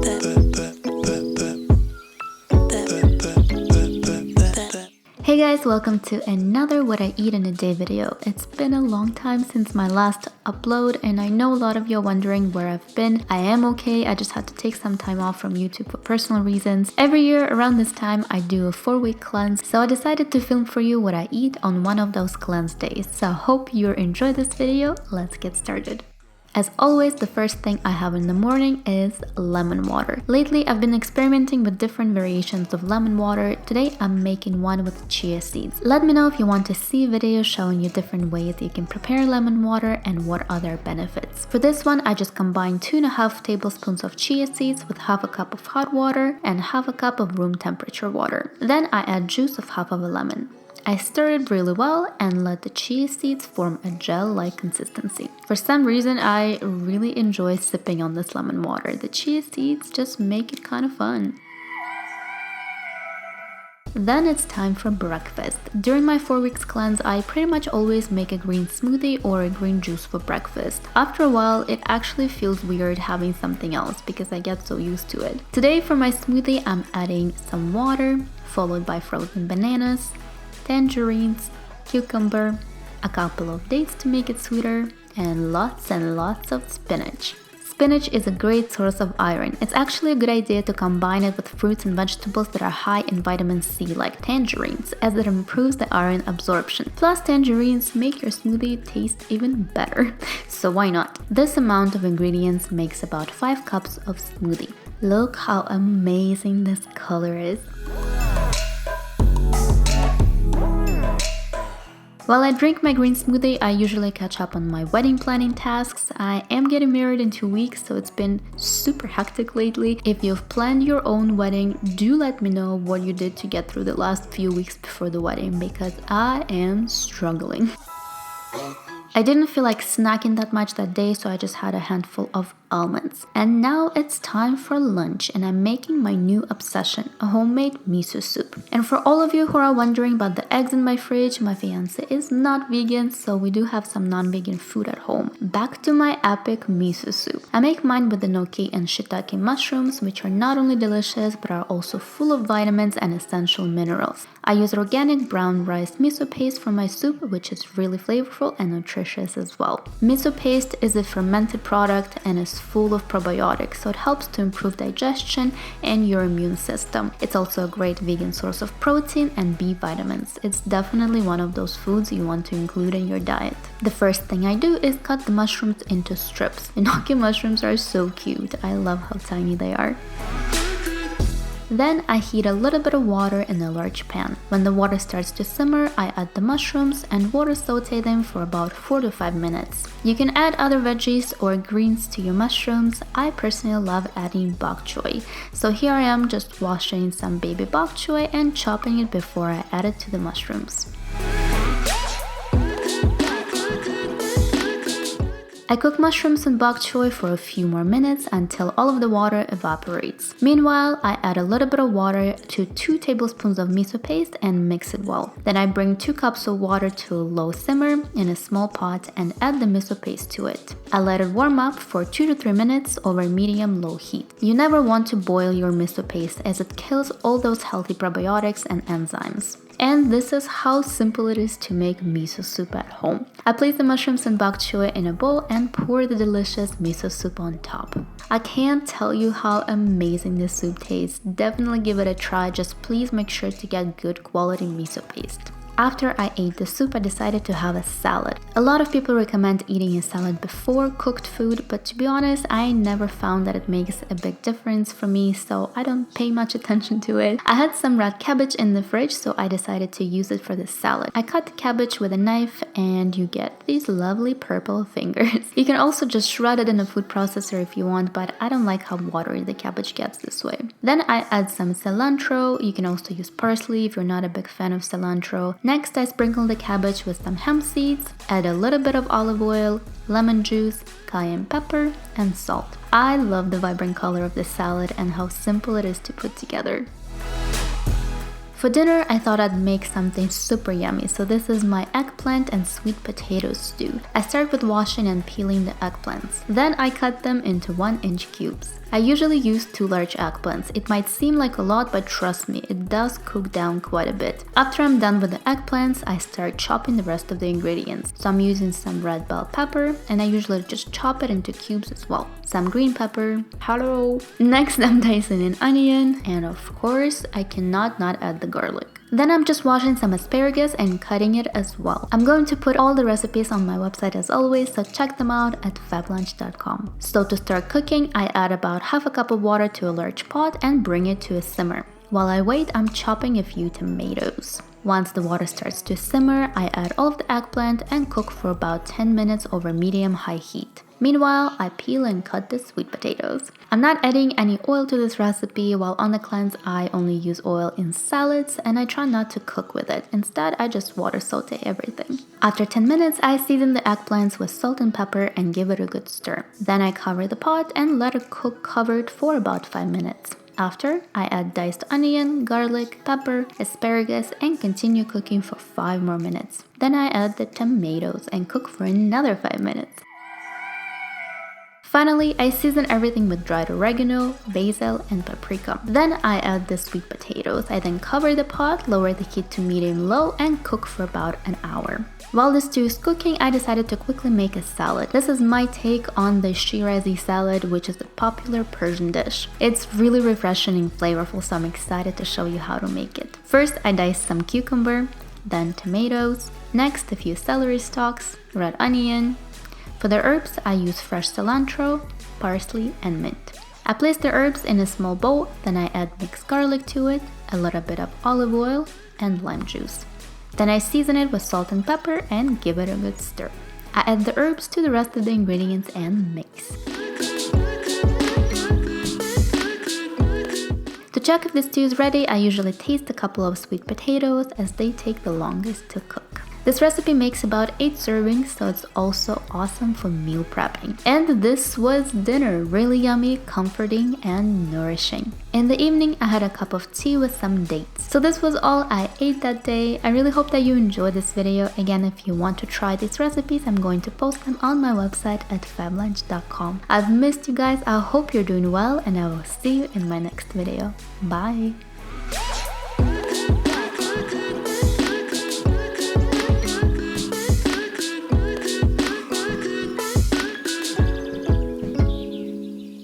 Hey guys, welcome to another What I Eat in a Day video. It's been a long time since my last upload and I know a lot of you are wondering where I've been. I am okay, I just had to take some time off from YouTube for personal reasons. Every year around this time I do a 4-week cleanse, so I decided to film for you what I eat on one of those cleanse days. So I hope you enjoy this video. Let's get started. As always, the first thing I have in the morning is lemon water. Lately, I've been experimenting with different variations of lemon water. Today, I'm making one with chia seeds. Let me know if you want to see videos showing you different ways you can prepare lemon water and what are their benefits. For this one, I just combined 2.5 tablespoons of chia seeds with half a cup of hot water and half a cup of room temperature water. Then I add juice of half of a lemon. I stir it really well and let the chia seeds form a gel-like consistency. For some reason, I really enjoy sipping on this lemon water. The chia seeds just make it kind of fun. Then it's time for breakfast. During my 4 weeks cleanse, I pretty much always make a green smoothie or a green juice for breakfast. After a while, it actually feels weird having something else because I get so used to it. Today for my smoothie, I'm adding some water, followed by frozen bananas, tangerines, cucumber, a couple of dates to make it sweeter, and lots of spinach. Spinach is a great source of iron. It's actually a good idea to combine it with fruits and vegetables that are high in vitamin C like tangerines, as it improves the iron absorption. Plus, tangerines make your smoothie taste even better, so why not? This amount of ingredients makes about 5 cups of smoothie. Look how amazing this color is. While I drink my green smoothie, I usually catch up on my wedding planning tasks. I am getting married in 2 weeks, so it's been super hectic lately. If you've planned your own wedding, do let me know what you did to get through the last few weeks before the wedding, because I am struggling. I didn't feel like snacking that much that day, so I just had a handful of almonds. And now it's time for lunch, and I'm making my new obsession, a homemade miso soup. And for all of you who are wondering about the eggs in my fridge, my fiance is not vegan, so we do have some non-vegan food at home. Back to my epic miso soup. I make mine with the enoki and shiitake mushrooms, which are not only delicious, but are also full of vitamins and essential minerals. I use organic brown rice miso paste for my soup, which is really flavorful and nutritious as well. Miso paste is a fermented product and is full of probiotics, so it helps to improve digestion and your immune system. It's also a great vegan source of protein and B vitamins. It's definitely one of those foods you want to include in your diet. The first thing I do is cut the mushrooms into strips. Enoki mushrooms are so cute. I love how tiny they are. Then I heat a little bit of water in a large pan. When the water starts to simmer, I add the mushrooms and water saute them for about 4 to 5 minutes. You can add other veggies or greens to your mushrooms. I personally love adding bok choy. So here I am just washing some baby bok choy and chopping it before I add it to the mushrooms. I cook mushrooms and bok choy for a few more minutes until all of the water evaporates. Meanwhile, I add a little bit of water to 2 tablespoons of miso paste and mix it well. Then I bring 2 cups of water to a low simmer in a small pot and add the miso paste to it. I let it warm up for 2 to 3 minutes over medium-low heat. You never want to boil your miso paste as it kills all those healthy probiotics and enzymes. And this is how simple it is to make miso soup at home. I place the mushrooms and bok choy in a bowl and pour the delicious miso soup on top. I can't tell you how amazing this soup tastes. Definitely give it a try, just please make sure to get good quality miso paste. After I ate the soup, I decided to have a salad. A lot of people recommend eating a salad before cooked food, but to be honest, I never found that it makes a big difference for me, so I don't pay much attention to it. I had some red cabbage in the fridge, so I decided to use it for the salad. I cut the cabbage with a knife and you get these lovely purple fingers. You can also just shred it in a food processor if you want, but I don't like how watery the cabbage gets this way. Then I add some cilantro. You can also use parsley if you're not a big fan of cilantro. Next, I sprinkle the cabbage with some hemp seeds, add a little bit of olive oil, lemon juice, cayenne pepper, and salt. I love the vibrant color of this salad and how simple it is to put together. For dinner, I thought I'd make something super yummy, so this is my eggplant and sweet potato stew. I start with washing and peeling the eggplants. Then I cut them into 1-inch cubes. I usually use 2 large eggplants. It might seem like a lot, but trust me, it does cook down quite a bit. After I'm done with the eggplants, I start chopping the rest of the ingredients. So I'm using some red bell pepper, and I usually just chop it into cubes as well. Some green pepper, hello. Next, I'm dicing an onion, and of course, I cannot not add the garlic. Then I'm just washing some asparagus and cutting it as well. I'm going to put all the recipes on my website as always, so check them out at fablunch.com. So to start cooking, I add about half a cup of water to a large pot and bring it to a simmer. While I wait, I'm chopping a few tomatoes. Once the water starts to simmer, I add all of the eggplant and cook for about 10 minutes over medium-high heat. Meanwhile, I peel and cut the sweet potatoes. I'm not adding any oil to this recipe. While on the cleanse, I only use oil in salads and I try not to cook with it. Instead, I just water saute everything. After 10 minutes, I season the eggplants with salt and pepper and give it a good stir. Then I cover the pot and let it cook covered for about 5 minutes. After, I add diced onion, garlic, pepper, asparagus, and continue cooking for 5 more minutes. Then I add the tomatoes and cook for another 5 minutes. Finally, I season everything with dried oregano, basil, and paprika. Then I add the sweet potatoes. I then cover the pot, lower the heat to medium-low, and cook for about an hour. While the stew is cooking, I decided to quickly make a salad. This is my take on the Shirazi salad, which is a popular Persian dish. It's really refreshing and flavorful, so I'm excited to show you how to make it. First, I dice some cucumber, then tomatoes, next a few celery stalks, red onion. For the herbs, I use fresh cilantro, parsley, and mint. I place the herbs in a small bowl, then I add mixed garlic to it, a little bit of olive oil, and lime juice. Then I season it with salt and pepper and give it a good stir. I add the herbs to the rest of the ingredients and mix. To check if the stew is ready, I usually taste a couple of sweet potatoes as they take the longest to cook. This recipe makes about 8 servings, so it's also awesome for meal prepping. And this was dinner, really yummy, comforting, and nourishing. In the evening, I had a cup of tea with some dates. So this was all I ate that day. I really hope that you enjoyed this video. Again, if you want to try these recipes, I'm going to post them on my website at fablunch.com. I've missed you guys. I hope you're doing well, and I will see you in my next video. Bye!